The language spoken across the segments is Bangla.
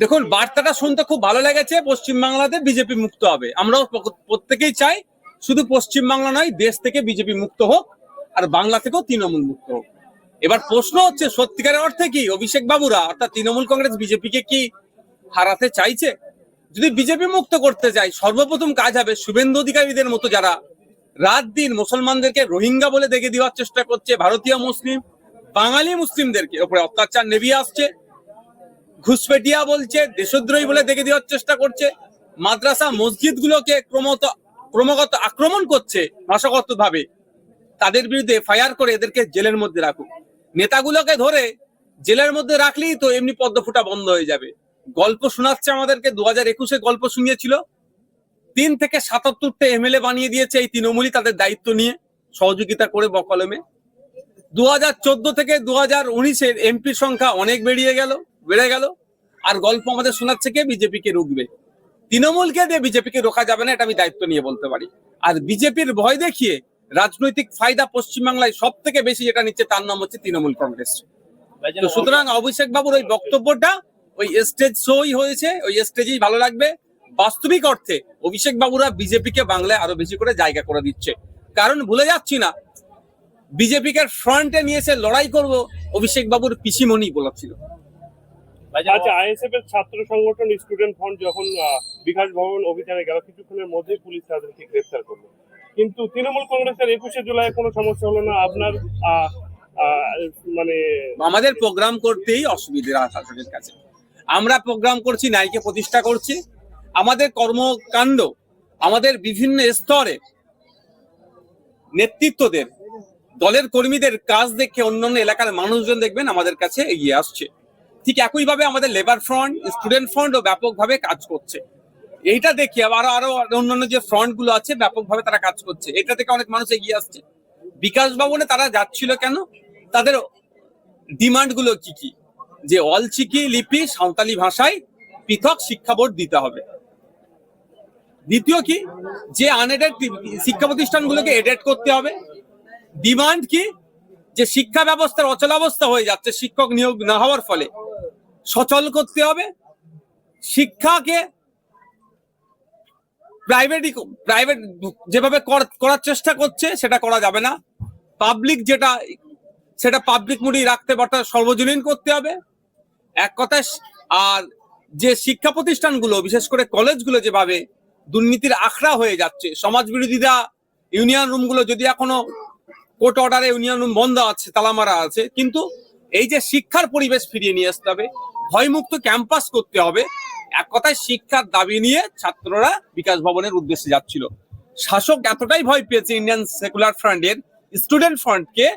দেখুন, বার্তাটা শুনতে খুব ভালো লেগেছে। পশ্চিমবাংলাতে বিজেপি মুক্ত হবে, আমরাও প্রত্যেকেই চাই। শুধু পশ্চিমবাংলা নয়, দেশ থেকে বিজেপি মুক্ত হোক, আর বাংলা থেকেও তৃণমূল মুক্ত হোক। এবার প্রশ্ন হচ্ছে, সত্যিকারের অর্থে কি অভিষেক বাবুরা অর্থাৎ তৃণমূল কংগ্রেস বিজেপিকে কি হারাতে চাইছে? যদি বিজেপি মুক্ত করতে চাই, সর্বপ্রথম কাজ হবে শুভেন্দু অধিকারীদের মতো যারা রাত দিন মুসলমানদেরকে রোহিঙ্গা বলে দেখে দেওয়ার চেষ্টা করছে, ভারতীয় মুসলিম বাঙালি মুসলিমদেরকে উপরে অত্যাচার নেমে আসছে, ঘুষপেটিয়া বলছে, দেশদ্রোহী বলে দেখে দেওয়ার চেষ্টা করছে, মাদ্রাসা মসজিদ গুলোকে ক্রমাগত আক্রমণ করছে ভাষাগত ভাবে, তাদের বিরুদ্ধে এফআইআর করে এদেরকে জেলের মধ্যে রাখুক। নেতাগুলোকে ধরে জেলের মধ্যে রাখলেই তো এমনি পদ্ম ফুটা বন্ধ হয়ে যাবে। গল্প শোনাচ্ছে আমাদেরকে, 2021-এ গল্প শুনিয়েছিল, 3 থেকে 77টা এমএলএ বানিয়ে দিয়েছে এই তৃণমূলই তাদের দায়িত্ব নিয়ে সহযোগিতা করে বকলমে। 2014 থেকে 2019-এর এমপির সংখ্যা অনেক বেড়ে গেল। আর গল্প আমাদের শোনাচ্ছে কে বিজেপিকে রুখবে। তৃণমূলকে দিয়ে বিজেপিকে রোখা যাবে না, এটা আমি দায়িত্ব নিয়ে বলতে পারি। আর বিজেপির ভয় দেখিয়ে রাজনৈতিক ফায়দা পশ্চিমবাংলায় সব থেকে বেশি যেটা নিচ্ছে তার নাম হচ্ছে তৃণমূল কংগ্রেস। তো সুতরাং অভিষেক বাবুর ওই বক্তব্যটা ওই স্টেজ শোই হয়েছে, ওই স্টেজেই ভালো লাগবে। বাস্তবিক অর্থে অভিষেক বাবুরা বিজেপিকে বাংলায় আরো বেশি করে জায়গা করে দিচ্ছে। কারণ ভুলে যাচ্ছি না, বিজেপিকে ফ্রন্টে নিয়ে এসে লড়াই করব অভিষেক বাবুর পিসিমণি বলেছিল। আচ্ছা, আইএসএফ এর ছাত্র সংগঠন স্টুডেন্ট ফ্রন্ট যখন বিকাশ ভবন অভিযানে গেল, কিছুক্ষণের মধ্যে পুলিশ তাদেরকে গ্রেফতার করলো, কিন্তু তৃণমূল কংগ্রেসের 21শে জুলাই কোনো সমস্যা হলো না। আপনার মানে আমাদের প্রোগ্রাম করতেই অসুবিধা শাসকের কাছে। আমরা প্রোগ্রাম করছি, ন্যায়কে প্রতিষ্ঠা করছি। আমাদের কর্মকাণ্ড আমাদের বিভিন্ন স্তরে নেতৃত্বদের, দলের কর্মীদের কাজ দেখে অন্যান্য এলাকার মানুষজন দেখবেন আমাদের কাছে এগিয়ে আসছে। ঠিক একইভাবে আমাদের লেবার ফ্রন্ট, স্টুডেন্ট ফ্রন্টও ব্যাপকভাবে কাজ করছে। এইটা দেখি আরো অন্যান্য যে ফ্রন্ট গুলো আছে ব্যাপকভাবে তারা কাজ করছে, এটা থেকে অনেক মানুষ এগিয়ে আসছে। বিকাশ ভবনে তারা যাচ্ছিল কেন? তাদের ডিমান্ড গুলো কি কি? যে অলচিকি লিপি সাঁওতালি ভাষায় পৃথক শিক্ষা বোর্ড দিতে হবে। দ্বিতীয় কি, যে আনএডেড শিক্ষা প্রতিষ্ঠানগুলোকে এডেড করতে হবে। ডিমান্ড কি, যে শিক্ষা ব্যবস্থার অচলাবস্থা হয়ে যাচ্ছে শিক্ষক নিয়োগ না হওয়ার ফলে, সচল করতে হবে। শিক্ষাকে প্রাইভেট যেভাবে করার চেষ্টা করছে সেটা করা যাবে না। পাবলিক সেটা পাবলিক মুডি রাখতে পারতে সর্বজনীন করতে হবে এক কথায়। আর যে শিক্ষা প্রতিষ্ঠানগুলো বিশেষ করে কলেজগুলো যেভাবে দুর্নীতির আখড়া হয়ে যাচ্ছে, সমাজ বিরোধীরা ইউনিয়ন রুমগুলো যদি এখনো কোর্ট অর্ডারে ইউনিয়ন রুম বন্ধ আছে, তালা মারা আছে, কিন্তু এই যে শিক্ষার পরিবেশ ফিরিয়ে নিয়ে আসতে হবে, ভয়মুক্ত ক্যাম্পাস করতে হবে, এক কথায় শিক্ষার দাবি নিয়ে ছাত্ররা বিকাশ ভবনের উদ্দেশ্যে যাচ্ছিল। শাসক এতটাই ভয় পেয়েছে ইন্ডিয়ান সেকুলার ফ্রন্টের স্টুডেন্ট ফ্রন্টকে,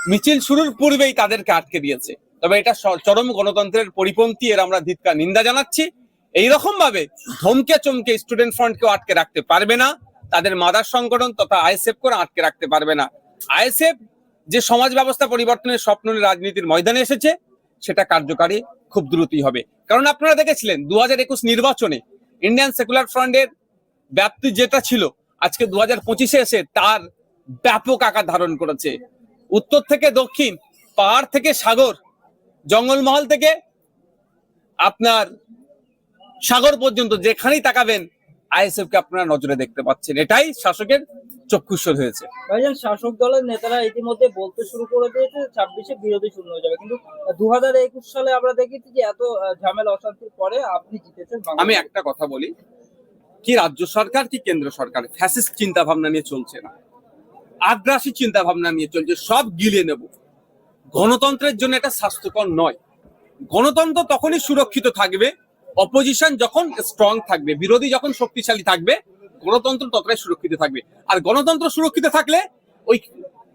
মিছিল শুরুর পূর্বেই তাদেরকে আটকে দিয়েছে। তবে এটা চরম গণতন্ত্রের পরিপন্থী, এর আমরা ধিক্কার নিন্দা জানাচ্ছি। এইরকম ভাবে ধমকে চমকে স্টুডেন্ট ফ্রন্টকেও আটকে রাখতে পারবে না, তাদের মাদার সংগঠন তথা আইএসএফ করে আটকে রাখতে পারবে না। আইএসএফ যে সমাজ ব্যবস্থা পরিবর্তনের স্বপ্ন নিয়ে রাজনীতির ময়দানে এসেছে, সেটা কার্যকারী খুব দ্রুতই হবে। কারণ আপনারা দেখেছিলেন 2021 নির্বাচনে ইন্ডিয়ান সেকুলার ফ্রন্টের ব্যাপ্তি যেটা ছিল, আজকে 2025-এ এসে তার ব্যাপক আকার ধারণ করেছে। উত্তর থেকে দক্ষিণ, পাহাড় থেকে সাগর, জঙ্গলমহল থেকে আপনার সাগর পর্যন্ত যেখানেই তাকাবেন আইএসএফ কে আপনারা নজরে দেখতে পাচ্ছেন। এটাই শাসকের চক্ষুস্বর হয়েছে। ভাইজান, শাসক দলের নেতারা ইতিমধ্যে বলতে শুরু করে দিয়েছে 26-এ বিরোধী শূন্য হয়ে যাবে, কিন্তু 2021 সালে আমরা দেখেছি যে এত ঝামেলা অশান্তির পরে আপনি জিতেছেন। আমি একটা কথা বলি, কি রাজ্য সরকার কি কেন্দ্র সরকার ফ্যাসিস্ট চিন্তা ভাবনা নিয়ে চলছে না, আগ্রাসী চিন্তা ভাবনা নিয়ে চলছে, সব গিলিয়ে নেব। গণতন্ত্রের জন্য এটা স্বাস্থ্যকর নয়। গণতন্ত্র তখনই সুরক্ষিত থাকবে অপোজিশন যখন স্ট্রং থাকবে, বিরোধী যখন শক্তিশালী থাকবে, গণতন্ত্র ততটাই সুরক্ষিত থাকবে। আর গণতন্ত্র সুরক্ষিত থাকলে ওই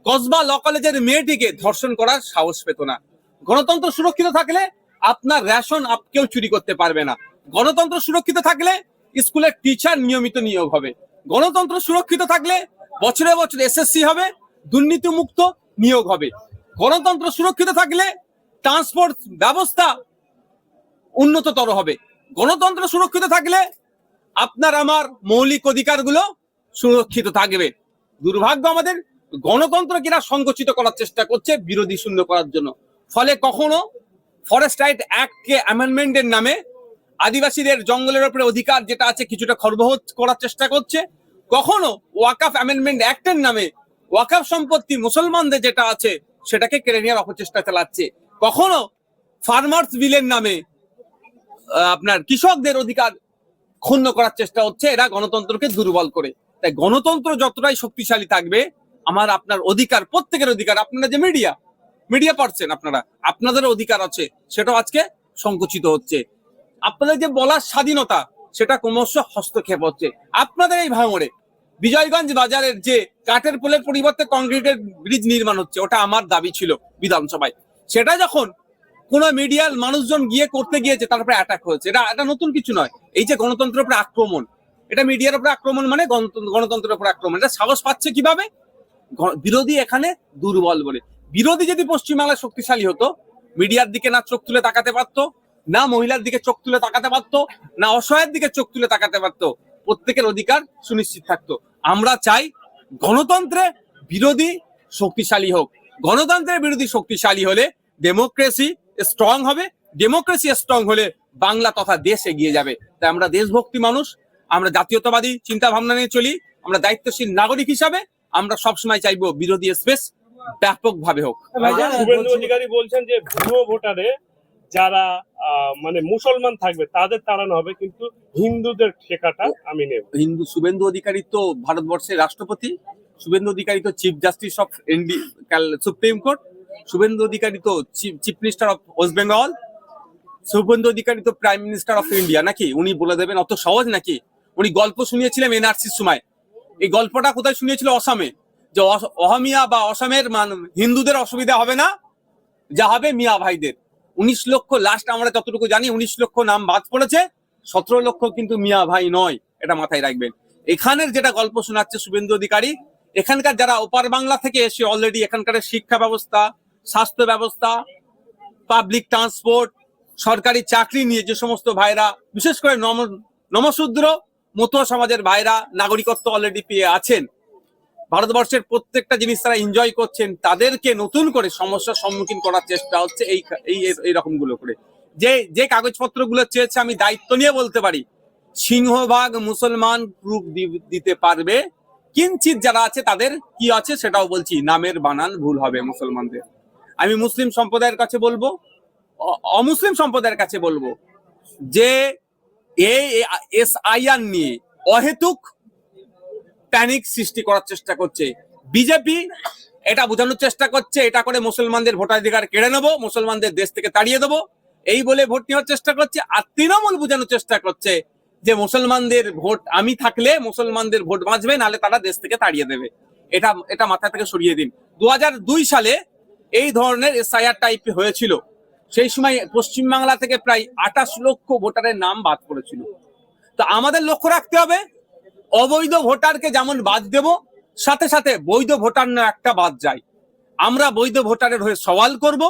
কসবা ল কলেজের মেয়েটিকে ধর্ষণ করার সাহস পেত না। গণতন্ত্র সুরক্ষিত থাকলে আপনার রেশন কেউ চুরি করতে পারবে না। গণতন্ত্র সুরক্ষিত থাকলে স্কুলের টিচার নিয়মিত নিয়োগ হবে। গণতন্ত্র সুরক্ষিত থাকলে বছরে বছর এসএসসি হবে, দুর্নীতি মুক্ত নিয়োগ হবে। গণতন্ত্র সুরক্ষিত থাকলে ট্রান্সপোর্ট ব্যবস্থা উন্নততর হবে। গণতন্ত্র সুরক্ষিত থাকলে আপনার আমার মৌলিক অধিকারগুলো সুরক্ষিত থাকবে। দুর্ভাগ্য আমাদের, গণতন্ত্র কিনা সংকুচিত করার চেষ্টা করছে বিরোধী শূন্য করার জন্য। ফলে কখনো ফরেস্ট রাইট অ্যাক্টকে অ্যামেন্ডমেন্টের নামে আদিবাসীদের জঙ্গলের উপরে অধিকার যেটা আছে কিছুটা খর্ব করার চেষ্টা করছে। কখনো ওয়াকাফ অ্যামেন্ডমেন্ট অ্যাক্টের নামে ওয়াকাফ সম্পত্তি মুসলমানদের যেটা আছে সেটাকে কেড়ে নেওয়ার অপচেষ্টা চালাচ্ছে। কখনো ফার্মার্স বিলের নামে আপনার কৃষকদের অধিকার ক্ষুণ্ণ করার চেষ্টা হচ্ছে, এরা গণতন্ত্রকে দুর্বল করে। তাই গণতন্ত্র যতটাই শক্তিশালী থাকবে, আমার আপনার অধিকার, প্রত্যেকের অধিকার, আপনারা যে মিডিয়া পারছেন, আপনাদের অধিকার আছে, সেটাও আজকে সংকুচিত হচ্ছে। আপনাদের যে বলার স্বাধীনতা, সেটা ক্রমশ হস্তক্ষেপ হচ্ছে। আপনাদের এই ভাঙড়ে বিজয়গঞ্জ বাজারের যে কাঠের পোলের পরিবর্তে কংক্রিটের ব্রিজ নির্মাণ হচ্ছে, ওটা আমার দাবি ছিল বিধানসভায়। সেটা যখন কোন মিডিয়ার মানুষজন গিয়ে করতে গিয়েছে, তারপরে অ্যাটাক হয়েছে। এটা নতুন কিছু নয়। এই যে গণতন্ত্রের উপরে আক্রমণ, এটা মিডিয়ার উপরে আক্রমণ মানে গণতন্ত্রের উপরে আক্রমণ। এটা সাহস পাচ্ছে কিভাবে? বিরোধী এখানে দুর্বল বলে। বিরোধী যদি পশ্চিমবাংলায় শক্তিশালী হতো, মিডিয়ার দিকে না চোখ তুলে তাকাতে পারতো, না মহিলার দিকে চোখ তুলে তাকাতে পারতো, না অসহায়ের দিকে চোখ তুলে তাকাতে পারতো, প্রত্যেকের অধিকার সুনিশ্চিত থাকতো। আমরা চাই গণতন্ত্রে বিরোধী শক্তিশালী হোক। গণতন্ত্রের বিরোধী শক্তিশালী হলে ডেমোক্রেসি স্ট্রং হবে। ডেমোক্রেসি স্ট্রং হলে বাংলা তথা দেশ এগিয়ে যাবে। তাই আমরা দেশভক্তি মানুষ, আমরা জাতীয়তাবাদী চিন্তা ভাবনা নিয়ে চলি। আমরা দায়িত্বশীল নাগরিক হিসাবে আমরা সবসময় চাইবো বিরোধী স্পেস ব্যাপকভাবে হোক। শুভেন্দু অধিকারী বলছেন যে ভুয়ো ভোটারে যারা মানে মুসলমান থাকবে তাদের তাড়ানো হবে, কিন্তু হিন্দুদের শেখাটা আমি নেব। শুভেন্দু অধিকারী তো ভারতবর্ষের রাষ্ট্রপতি, শুভেন্দু অধিকারী তো chief justice of supreme court, Suvendu Adhikari তো chief minister of West Bengal, Suvendu Adhikari তো প্রাইম মিনিস্টার অফ ইন্ডিয়া। নাকি উনি বলে দেবেন অত সহজ নাকি? উনি গল্প শুনিয়েছিলেন এনআরসির সময়। এই গল্পটা কোথায় শুনিয়েছিল? অসমে। যে অহমিয়া বা অসমের হিন্দুদের অসুবিধা হবে না, যা হবে মিয়া ভাইদের। 19 লক্ষ লাস্ট আমরা যতটুকু জানি 19 লক্ষ নাম বাদ পড়েছে, 17 লক্ষ কিন্তু মিয়া ভাই নয়, এটা মাথায় রাখবেন। এখানের যেটা গল্প শোনাচ্ছে শুভেন্দু অধিকারী, এখানকার যারা ওপার বাংলা থেকে এসে অলরেডি এখানকার শিক্ষা ব্যবস্থা, স্বাস্থ্য ব্যবস্থা, পাবলিক ট্রান্সপোর্ট, সরকারি চাকরি নিয়ে যে সমস্ত ভাইরা, বিশেষ করে নমশূদ্র মতুয়া সমাজের ভাইরা নাগরিকত্ব অলরেডি পেয়ে আছেন, ভারতবর্ষের প্রত্যেকটা জিনিস তারা এনজয় করছেন, তাদেরকে নতুন করে সমস্যার সম্মুখীন করার চেষ্টা হচ্ছে এই রকম গুলো করে। যে কাগজপত্র গুলো চেয়েছে, আমি দায়িত্ব নিয়ে বলতে পারি, সিংহভাগ মুসলমান প্রুফ দিতে পারবে। কিঞ্চিত যারা আছে তাদের কি আছে সেটাও বলছি, নামের বানান ভুল হবে মুসলমানদের। আমি মুসলিম সম্প্রদায়ের কাছে বলবো, অমুসলিম সম্প্রদায়ের কাছে বলবো যে এই SIR নিয়ে অহেতুক প্যানিক সৃষ্টি করার চেষ্টা করছে বিজেপি। এটা বোঝানোর চেষ্টা করছে এটা করে মুসলমানদের ভোটাধিকার কেড়ে নেবো, মুসলমানদের দেশ থেকে তাড়িয়ে দেবো, এই বলে ভোট নেওয়ার চেষ্টা করছে। আর তৃণমূল বোঝানোর চেষ্টা করছে যে ভোট আমি থাকলে মুসলমানদের ভোট বাঁচবে, নাহলে তারা দেশ থেকে তাড়িয়ে দেবে। এটা মাথা থেকে সরিয়ে দিন। 2002 সালে এই ধরনের SIR টাইপ হয়েছিল। সেই সময় পশ্চিমবাংলা থেকে প্রায় 28 লক্ষ ভোটারের নাম বাদ পড়েছিল। তো আমাদের লক্ষ্য রাখতে হবে, অবৈধ ভোটারকে যেমন বাদ দেব, সাথে সাথে বৈধ ভোটার না একটা বাদ যায়। আমরা বৈধ ভোটারের হয়ে সওয়াল করব,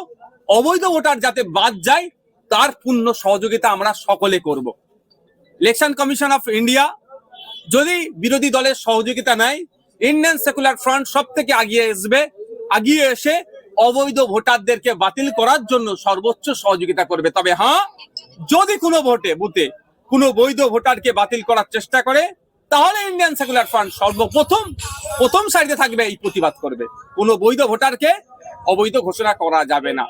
অবৈধ ভোটার যাতে বাদ যায় তার পূর্ণ সহযোগিতা আমরা সকলে করব। ইলেকশন কমিশন অফ ইন্ডিয়া যদি বিরোধী দলের সহযোগিতা নেয়, ইন্ডিয়ান সেকুলার ফ্রন্ট সব থেকে আগিয়ে এসে অবৈধ ভোটারদেরকে বাতিল করার জন্য সর্বোচ্চ সহযোগিতা করবে। তবে হ্যাঁ, যদি কোনো বুথে কোনো বৈধ ভোটারকে বাতিল করার চেষ্টা করে, তাহলে ইন্ডিয়ান সেকুলার ফ্রন্ট প্রথম সারিতে থাকবে, এই প্রতিবাদ করবে। কোনো বৈধ ভোটারকে অবৈধ ঘোষণা করা যাবে না।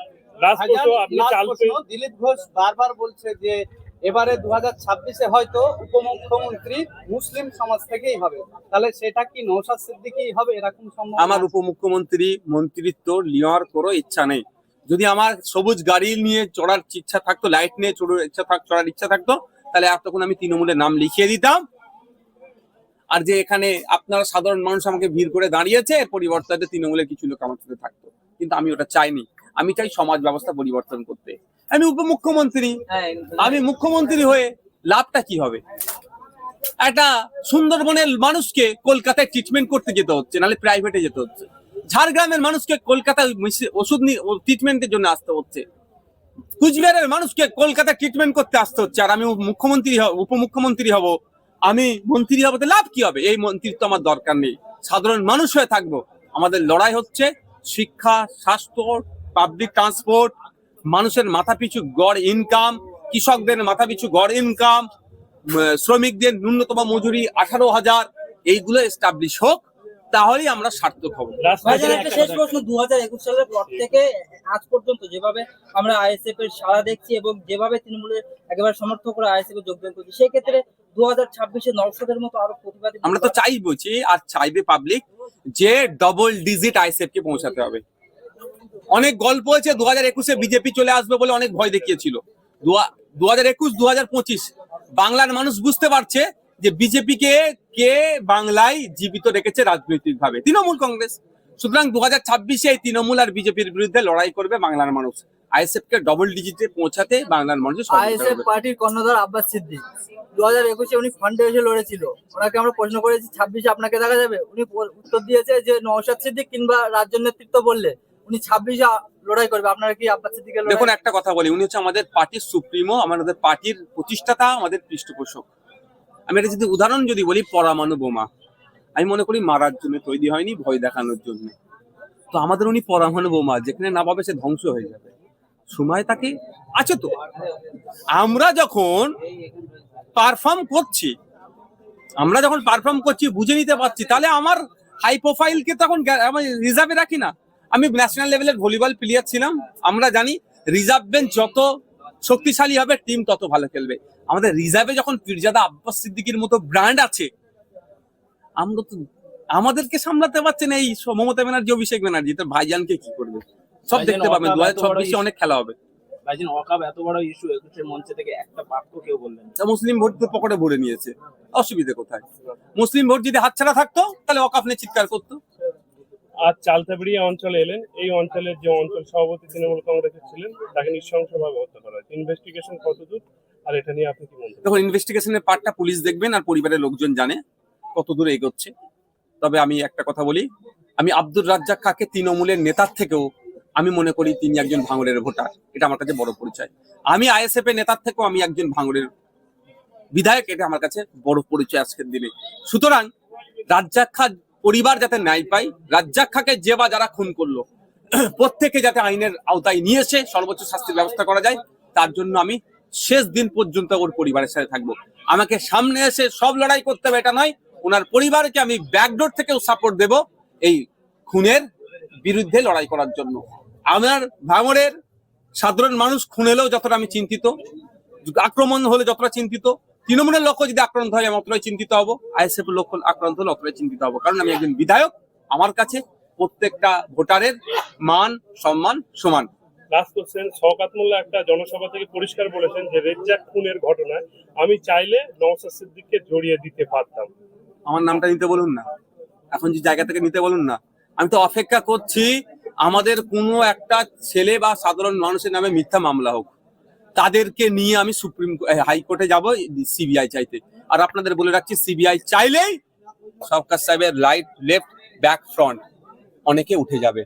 দিলীপ ঘোষ বারবার বলছে যে এবারে 2026-এ হয়তো উপমুখ্যমন্ত্রী মুসলিম সমাজ থেকেই হবে, তাহলে সেটা কি নওশাদ সিদ্দিকী হবে এরকম সম্ভব? আমার উপমুখ্যমন্ত্রী মন্ত্রিত্ব নেওয়ার কোনো ইচ্ছা নেই। যদি আমার সবুজ গাড়ি নিয়ে চড়ার ইচ্ছা থাকতো, লাইট নিয়ে চড়ার ইচ্ছা থাকতো, তাহলে এতক্ষণ আমি তৃণমূলের নাম লিখিয়ে দিতাম। আর যে এখানে আপনারা সাধারণ মানুষ আমাকে ভিড় করে দাঁড়িয়েছে, এর পরিবর্তে তৃণমূলের কিছু লোক আমার সাথে থাকতো, কিন্তু আমি ওটা চাইনি। আমি চাই সমাজ ব্যবস্থা পরিবর্তন করতে। আমি উপমুখ্যমন্ত্রী, আমি মুখ্যমন্ত্রী হয়ে লাভটা কি হবে? একটা সুন্দরবনের মানুষকে কলকাতায় ট্রিটমেন্ট করতে যেতে হচ্ছে, নাহলে প্রাইভেটে যেতে হচ্ছে। ঝাড়গ্রামের মানুষকে কলকাতায় ওষুধ ট্রিটমেন্টের জন্য আসতে হচ্ছে। কুচবিহারের মানুষকে কলকাতায় ট্রিটমেন্ট করতে আসতে হচ্ছে। আর আমি উপমুখ্যমন্ত্রী হব, আমি মন্ত্রী হব, লাভ কি হবে? এই মন্ত্রিত্ব আমার দরকার নেই। সাধারণ মানুষ হয়ে থাকবো। আমাদের লড়াই হচ্ছে শিক্ষা, স্বাস্থ্য, পাবলিক ট্রান্সপোর্ট, মানুষের মাথাপিছু গড় ইনকাম, কৃষকদের মাথাপিছু গড় ইনকাম, শ্রমিকদের ন্যূনতম মজুরি 18,000, এইগুলো এস্টাবলিশ হোক, তাহলেই আমরা সার্থক হব। ভাইজান, একটা শেষ প্রশ্ন, 2021 সালের পর থেকে আজ পর্যন্ত যেভাবে আমরা আইএসএফ এর সাড়া দেখছি এবং যেভাবে তৃণমূলের একেবারে সমর্থকরা আইএসএফ এ যোগদান করছে, সেই ক্ষেত্রে 2026-এ নওশাদের মতো আরো প্রতিবাদী আমরা তো চাইবই, আর চাইবে পাবলিক যে ডবল ডিজিট আইএসএফ কে পৌঁছাতে হবে। অনেক গল্প হয়েছে 2021-এ বিজেপি চলে আসবে বলে অনেক ভয় দেখিয়েছিল। 2021, 2025 বাংলার মানুষ বুঝতে পারছে যে বিজেপি কে বাংলায় জীবিত রেখেছে রাজনৈতিক ভাবে, তৃণমূল কংগ্রেস। সুতরাং 2026-এ এই তৃণমূল আর বিজেপির বিরুদ্ধে লড়াই করবে বাংলার মানুষ। আইএসএফ কে ডবল ডিজিটে পৌঁছাতে বাংলার মানুষ আইএসএফ পার্টির কর্ণধার আব্বাস সিদ্দিক 2021-এ উনি ফ্রন্টে এসে লড়েছিল। ওনাকে আমরা প্রশ্ন করেছি 26-এ আপনাকে দেখা যাবে, উনি উত্তর দিয়েছে যে নওশাদ সিদ্দিক কিংবা রাজ্য নেতৃত্ব বললে উনি 26-এ লড়াই করবে। আপনারা কি আব্বাস সিদ্দিকের দেখুন, একটা কথা বলি, উনি হচ্ছে আমাদের পার্টির সুপ্রিমো, আমাদের পার্টির প্রতিষ্ঠাতা, আমাদের পৃষ্ঠপোষক। আমি এটা যদি উদাহরণ বলি, পরমাণু বোমা আমি মনে করি মারার জন্য তৈরি হয়নি, ভয় দেখানোর জন্য। তো আমাদের উনি পরমাণু বোমা, যেখানে না পাবে সে ধ্বংস হয়ে যাবে, সময় তাকে আছে। তো আমরা যখন পারফর্ম করছি বুঝে নিতে পারছি, তাহলে আমার হাই প্রোফাইলকে তখন আমি রিজার্ভে রাখি না। আমি ন্যাশনাল লেভেলের ভলিবল প্লেয়ার ছিলাম, আমরা জানি রিজার্ভ বেঞ্চ যত শক্তিশালী হবে টিম তত ভালো খেলবে। আমাদের রিজার্ভে যখন পীরজাদা আব্বাস সিদ্দিকীর মতো ব্র্যান্ড আছে, আমরা তো আমাদেরকে সামলাতে পারছেন এই মমতা ব্যানার্জি, অভিষেক ব্যানার্জি, তো ভাইজানকে কি করবে সব দেখতে পাবেন। 2026-এ অনেক খেলা হবে। ভাইজান, ওয়াকাব এত বড় ইস্যু, 21-এর মঞ্চে থেকে একটা বাক্য কেউ বললেন না। মুসলিম ভোট তো পকেটে ভরে নিয়েছে, অসুবিধা কোথায়? মুসলিম ভোট যদি হাতছাড়া থাকতো তাহলে ওয়াকাফ নিয়ে চিৎকার করতো। আজ চালতাবিড়িয়া অঞ্চলে এলেন, এই অঞ্চলের যে অঞ্চল সভাপতি তৃণমূল কংগ্রেসের ছিলেন তাকে নৃশংসভাবে হত্যা করা হয়। ইনভেস্টিগেশন কতদূর, আর এটা নিয়ে আপনি কি মন্তব্য? দেখুন, ইনভেস্টিগেশনের পার্টটা পুলিশ দেখবেন আর পরিবারের লোকজন জানে কত দূরে এগোচ্ছে। তবে আমি একটা কথা বলি, আমি আব্দুর রাজ্জাক খাঁকে তৃণমূলের নেতার থেকেও আমি মনে করি তিনি একজন ভাঙড়ের ভোটার, এটা আমার কাছে বড় পরিচয়। আমি আইএসএফ এর নেতার থেকেও আমি একজন ভাঙড়ের বিধায়ক, এটা আমার কাছে বড় পরিচয় আজকের দিনে। সুতরাং রাজ্জাক খাঁ পরিবার যাতে ন্যায় পায়, রাজ্জাক খাঁকে যে বা যারা খুন করলো প্রত্যেকে যাতে আইনের আওতায় নিয়ে এসে সর্বোচ্চ শাস্তির ব্যবস্থা করা যায়, তার জন্য আমি শেষ দিন পর্যন্ত ওর পরিবারের সাথে থাকবো। আমাকে সামনে এসে সব লড়াই করতে হবে এটা নয়, ওনার পরিবারকে আমি ব্যাকডোর থেকেও সাপোর্ট দেব এই খুনের বিরুদ্ধে লড়াই করার জন্য। আমার ভাঙড়ের সাধারণ মানুষ খুন হলেও যতটা আমি চিন্তিত, আক্রমণ হলে যতটা চিন্তিত, তৃণমূলের লক্ষ্য যদি আক্রান্ত হয় আমি অতটাই চিন্তিত হবো, আইএসএফ এর লক্ষ্য আক্রান্ত হলে অতটাই চিন্তিত হবো। কারণ আমি একজন বিধায়ক, আমার কাছে প্রত্যেকটা ভোটারের মান সম্মান সমান। লাস্ট কোশ্চেন, শওকত মোল্লা একটা জনসভা থেকে পরিষ্কার বলেছেন যে রেজ্জাক খুনের ঘটনায় আমি চাইলে নওশাদ সিদ্দিককে জড়িয়ে দিতে পারতাম। আমার নামটা নিতে বলুন না, এখন যে জায়গা থেকে নিতে বলুন না। আমি তো অপেক্ষা করছি আমাদের কোনো একটা ছেলে বা সাধারণ মানুষের নামে মিথ্যা মামলা হোক, তাদেরকে নিয়ে আমি হাইকোর্টে যাব সিবিআই চাইতে। আর আপনাদের বলে রাখছি, সিবিআই চাইলেই সরকার সাহেবের রাইট লেফট ব্যাক ফ্রন্ট অনেকে উঠে যাবে।